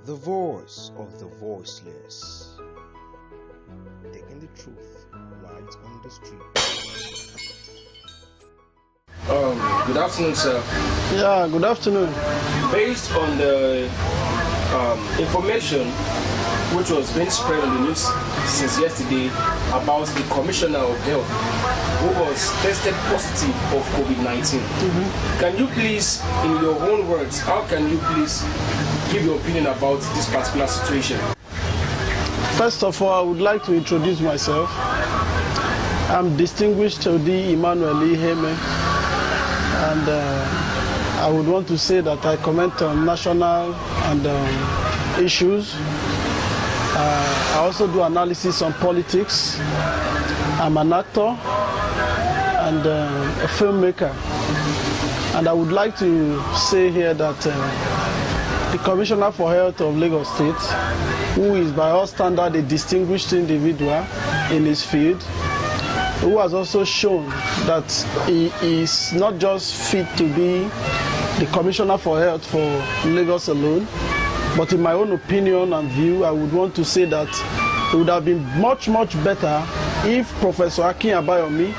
the voice of the voiceless, taking the truth right on the street. Good afternoon, sir. Yeah, good afternoon. Based on the information which was being spread on the news since yesterday about the Commissioner of Health who was tested positive of COVID-19. Can you please, in your own words, how can you please give your opinion about this particular situation? First of all, I would like to introduce myself. I'm Distinguished Todi Emmanuel Iheme, and I would want to say that I comment on national and issues. I also do analysis on politics. I'm an actor and a filmmaker. And I would like to say here that the Commissioner for Health of Lagos State, who is by all standards a distinguished individual in his field, who has also shown that he is not just fit to be the Commissioner for Health for Lagos alone, but in my own opinion and view, I would want to say that it would have been much, much better if Professor Akin Abayomi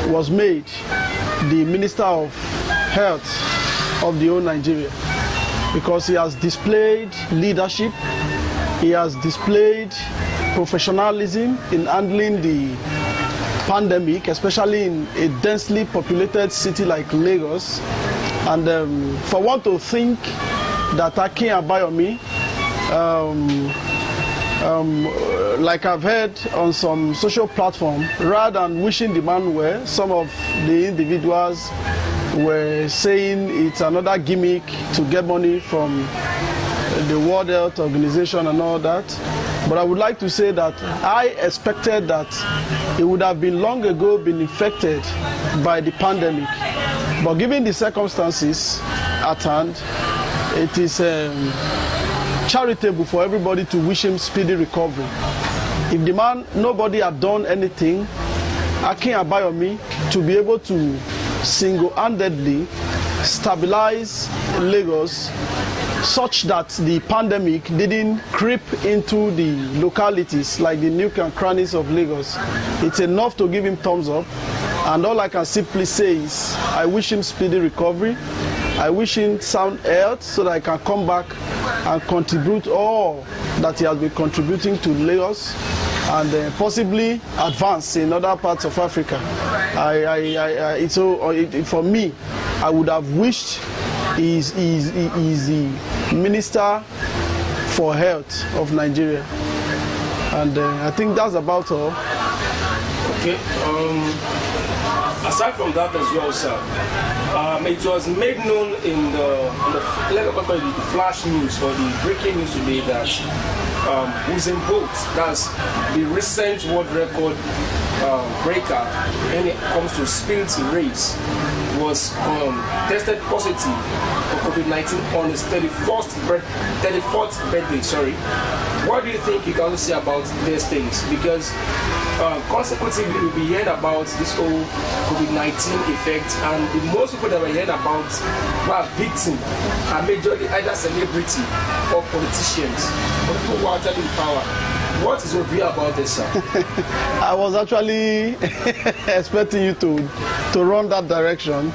was made the Minister of Health of the whole Nigeria, because he has displayed leadership, he has displayed professionalism in handling the pandemic, especially in a densely populated city like Lagos. And for one to think that Akin Abayomi, like I've heard on some social platform, rather than wishing the man well, some of the individuals were saying it's another gimmick to get money from the World Health Organization and all that. But I would like to say that I expected that it would have been long ago been infected by the pandemic. But given the circumstances at hand, it is charitable for everybody to wish him speedy recovery. If the man, nobody had done anything, Akin Abayomi, to be able to single-handedly stabilize Lagos such that the pandemic didn't creep into the localities like the nook and crannies of Lagos, it's enough to give him thumbs up. And all I can simply say is I wish him speedy recovery. I wish him sound health so that I can come back and contribute all that he has been contributing to Lagos and possibly advance in other parts of Africa. For me, I would have wished he's the Minister for Health of Nigeria. And I think that's about all. Okay. Aside from that as well, sir, it was made known in the flash news or the breaking news today that Usain Bolt, that's the recent world record breaker when it comes to sprint race, was tested positive for COVID-19 on his 34th birthday. What do you think you can say about these things? Because consequently, we'll be hearing about this whole COVID-19 effect, and the most people that we heard about were victims are majorly either celebrity or politicians, or people who are actually in power. What is your view about this, sir? I was actually expecting you to run that direction,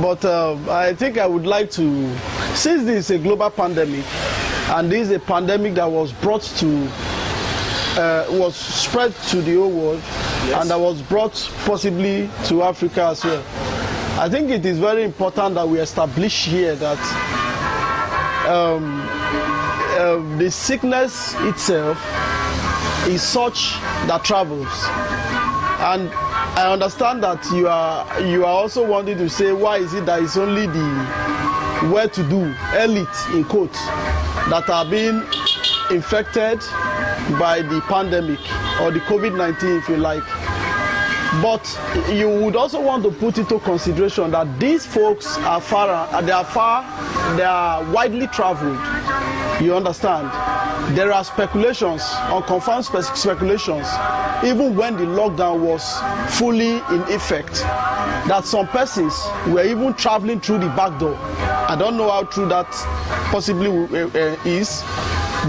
but I think I would like to, since this is a global pandemic, and this is a pandemic that was brought to was spread to the whole world, yes, and that was brought possibly to Africa as well. I think it is very important that we establish here that the sickness itself is such that travels. And I understand that you are also wanting to say, why is it that it's only the well-to-do elite, in quotes, that are being infected by the pandemic or the COVID-19, if you like. But you would also want to put into consideration that these folks are they are widely traveled. You understand? There are speculations, unconfirmed speculations, even when the lockdown was fully in effect, that some persons were even traveling through the back door I don't know how true that possibly is,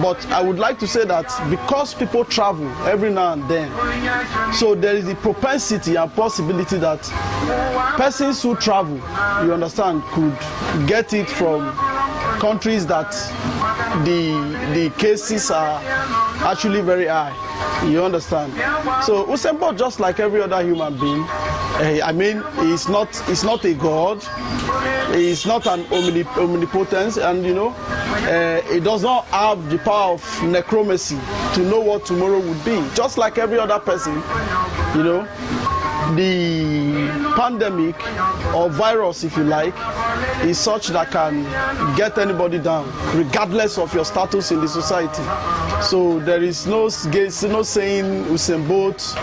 but I would like to say that because people travel every now and then, so there is the propensity and possibility that persons who travel, you understand, could get it from countries that the cases are actually very high. You understand? So Usain Bolt, just like every other human being, I mean, he's not a god, he's not an omnipotence, and you know, he does not have the power of necromancy to know what tomorrow would be. Just like every other person, you know, the pandemic or virus, if you like, is such that can get anybody down, regardless of your status in the society. So there is no saying Usain Bolt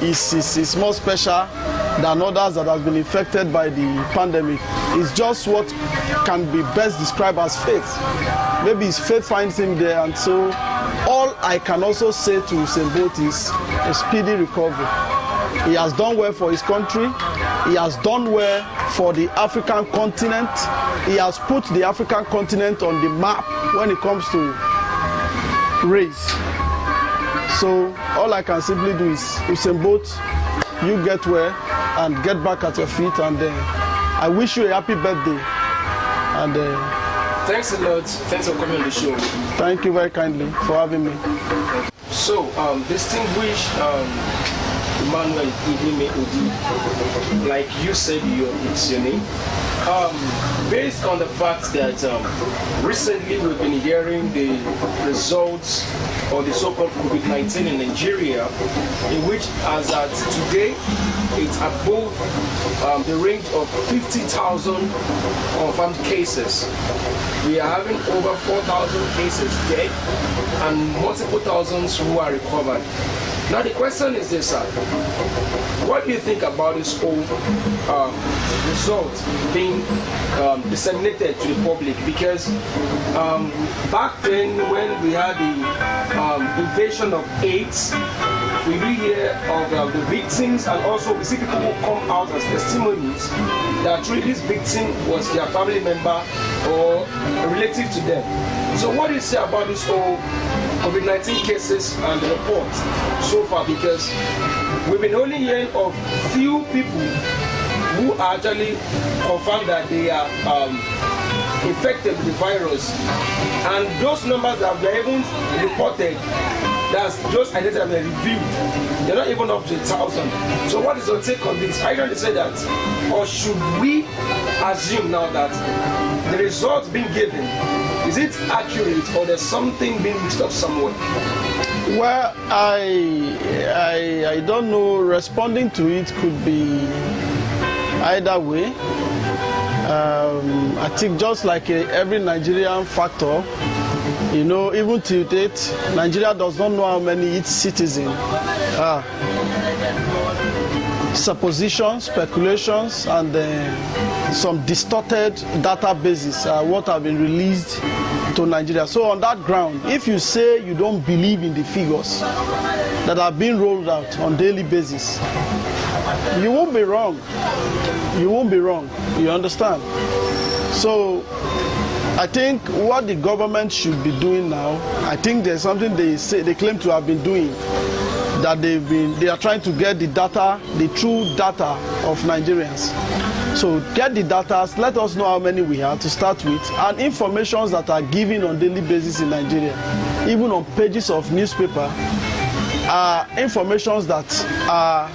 is more special than others that have been infected by the pandemic. It's just what can be best described as faith. Maybe his faith finds him there, and so all I can also say to Usain Bolt is a speedy recovery. He has done well for his country. He has done well for the African continent. He has put the African continent on the map when it comes to race. So all I can simply do is, Usain Bolt, you get well and get back at your feet, and I wish you a happy birthday. And thanks a lot. Thanks for coming on the show. Thank you very kindly for having me. So, distinguished Emmanuel Idime Odi, like you said, it's your name. Based on the fact that recently we've been hearing the results of the so-called COVID-19 in Nigeria, in which, as at today, it's above the range of 50,000 confirmed cases. We are having over 4,000 cases dead and multiple thousands who are recovered. Now the question is this, sir. What do you think about this whole result being disseminated to the public? Because back then, when we had the invasion of AIDS, we do hear of the victims, and also we see people who come out as testimonies that really this victim was their family member or a relative to them. So what do you say about this whole COVID-19 cases and the reports so far? Because we've been only hearing of few people who actually confirmed that they are infected with the virus, and those numbers that were even reported, that's just identified and reviewed, they're not even up to 1,000. So what is your take on this? Are you going to say that, or should we assume now that the results being given, is it accurate, or there's something being mixed up somewhere? Well, I don't know. Responding to it could be either way. I think just like every Nigerian factor, you know, even till date, Nigeria does not know how many its citizens are. Suppositions, speculations, and some distorted databases are what have been released to Nigeria. So on that ground, if you say you don't believe in the figures that are being rolled out on daily basis, you won't be wrong. You won't be wrong. You understand? So I think what the government should be doing now, I think there's something they claim to have been doing, that they are trying to get the data, the true data of Nigerians. So get the data, let us know how many we have to start with, and informations that are given on daily basis in Nigeria, even on pages of newspaper, are informations that are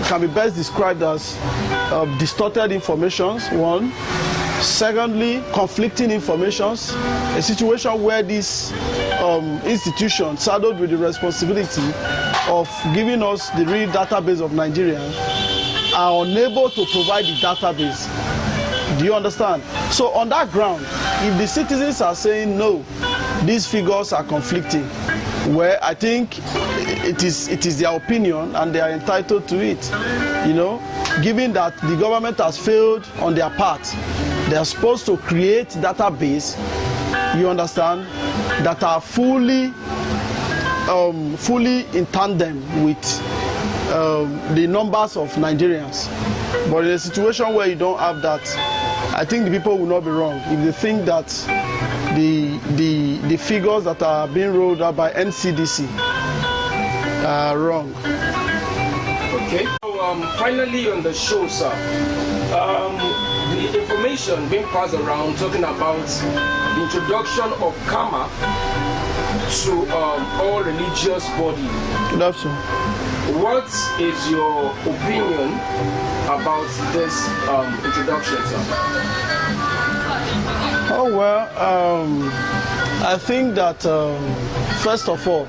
can be best described as distorted informations, one. Secondly, conflicting informations, a situation where this institution saddled with the responsibility of giving us the real database of Nigerians are unable to provide the database. Do you understand? So on that ground, if the citizens are saying no, these figures are conflicting, well, I think it is their opinion and they are entitled to it. You know, given that the government has failed on their part, they are supposed to create database, you understand, that are fully in tandem with the numbers of Nigerians. But in a situation where you don't have that, I think the people will not be wrong if they think that the figures that are being rolled out by NCDC are wrong. Okay. So, finally on the show, sir, the information being passed around talking about the introduction of karma to all religious bodies. Good afternoon. What is your opinion about this introduction, sir? Oh well, I think that first of all,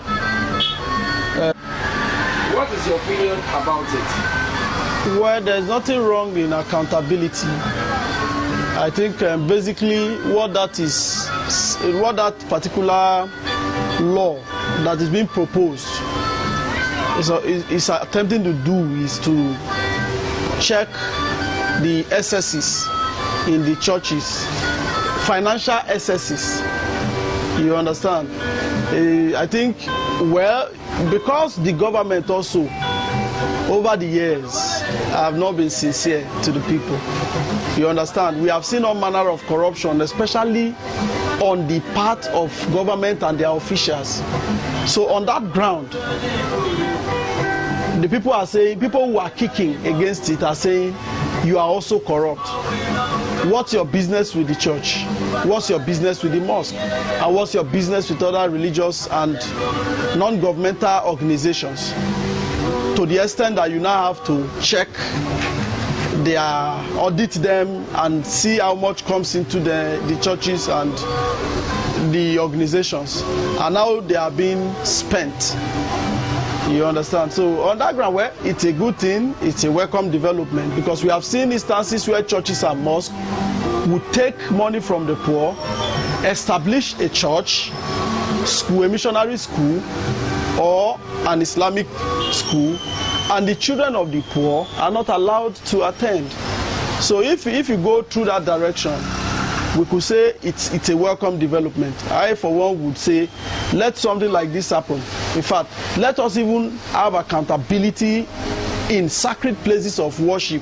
what is your opinion about it? well, there's nothing wrong in accountability. I think basically what that particular law that is being proposed is attempting to do is to check the excesses in the churches, financial excesses. You understand? I think, well, because the government also over the years have not been sincere to the people. You understand? We have seen all manner of corruption, especially on the part of government and their officials. So on that ground, the people are saying, people who are kicking against it are saying, you are also corrupt. What's your business with the church? What's your business with the mosque? And what's your business with other religious and non-governmental organizations? To the extent that you now have to check audit them and see how much comes into the churches and the organizations. And now they are being spent. You understand? So on that ground, well, it's a good thing, it's a welcome development, because we have seen instances where churches and mosques would take money from the poor, establish a church, school, a missionary school, or an Islamic school, and the children of the poor are not allowed to attend. So if you go through that direction, we could say it's a welcome development. I, for one, would say, let something like this happen. In fact, let us even have accountability in sacred places of worship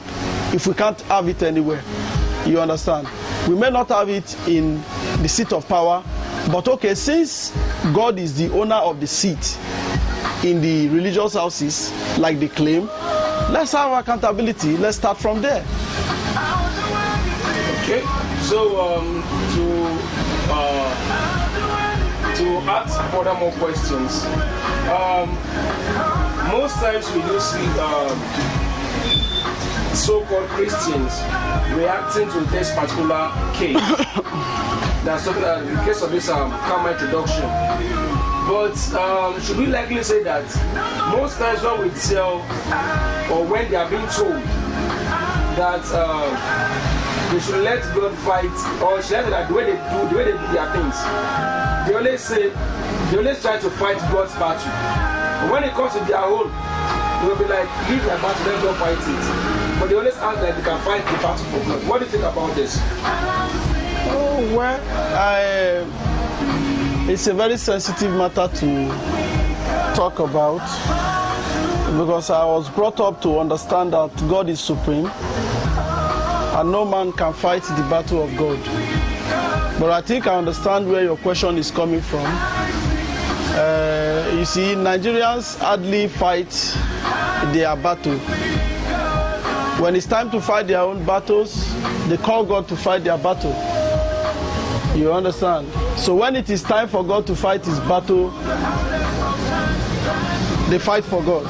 if we can't have it anywhere. You understand? We may not have it in the seat of power, but okay, since God is the owner of the seat in the religious houses, like they claim, let's have accountability. Let's start from there. Okay. So to ask further more questions, most times we do see so-called Christians reacting to this particular case. That's talking about the case of this karma introduction. But should we likely say that most times when we tell or when they are being told that they should let God fight, or should let that the way they do their things, they always try to fight God's battle. But when it comes to their own, they will be like, leave their battle, let God fight it. But they always act like they can fight the battle for God. What do you think about this? Oh, well, it's a very sensitive matter to talk about, because I was brought up to understand that God is supreme and no man can fight the battle of God. But I think I understand where your question is coming from. You see, Nigerians hardly fight their battle. When it's time to fight their own battles, they call God to fight their battle. You understand? So when it is time for God to fight his battle, they fight for God.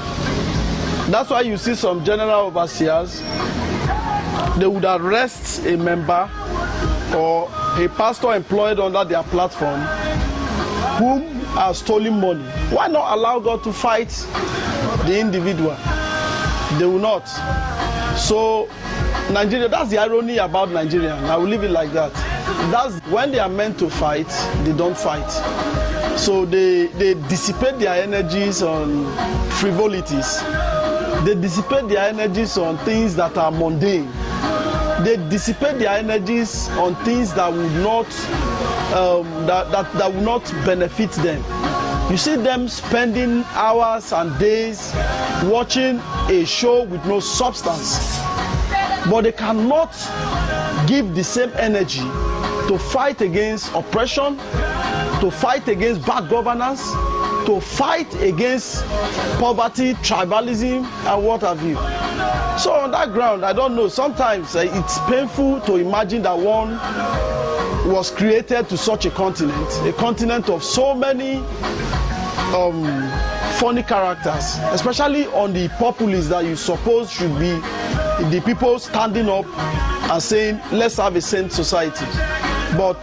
That's why you see some general overseers, they would arrest a member or a pastor employed under their platform whom has stolen money. Why not allow God to fight the individual? They will not. So Nigeria, that's the irony about Nigeria. I will leave it like that. That's when they are meant to fight, they don't fight. So they dissipate their energies on frivolities. They dissipate their energies on things that are mundane. They dissipate their energies on things that would not that will not benefit them. You see them spending hours and days watching a show with no substance. but they cannot give the same energy to fight against oppression, to fight against bad governance, to fight against poverty, tribalism, and what have you. So on that ground, I don't know, sometimes it's painful to imagine that one was created to such a continent of so many funny characters, especially on the populists that you suppose should be the people standing up and saying, let's have a sane society. But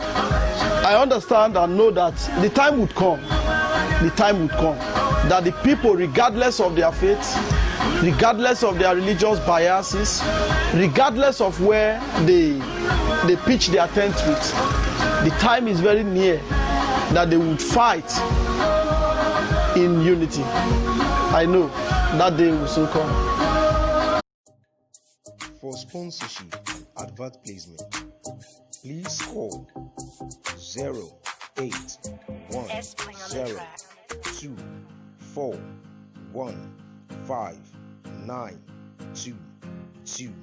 I understand and know that the time would come that the people, regardless of their faith, regardless of their religious biases, regardless of where they pitch their tent with, the time is very near that they would fight in unity. I know that day will soon come. For sponsorship, advert placement, please call 08102415922.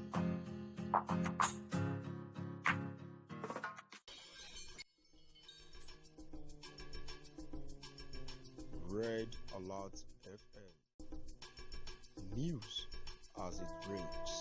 Red Alert FM. News as it breaks.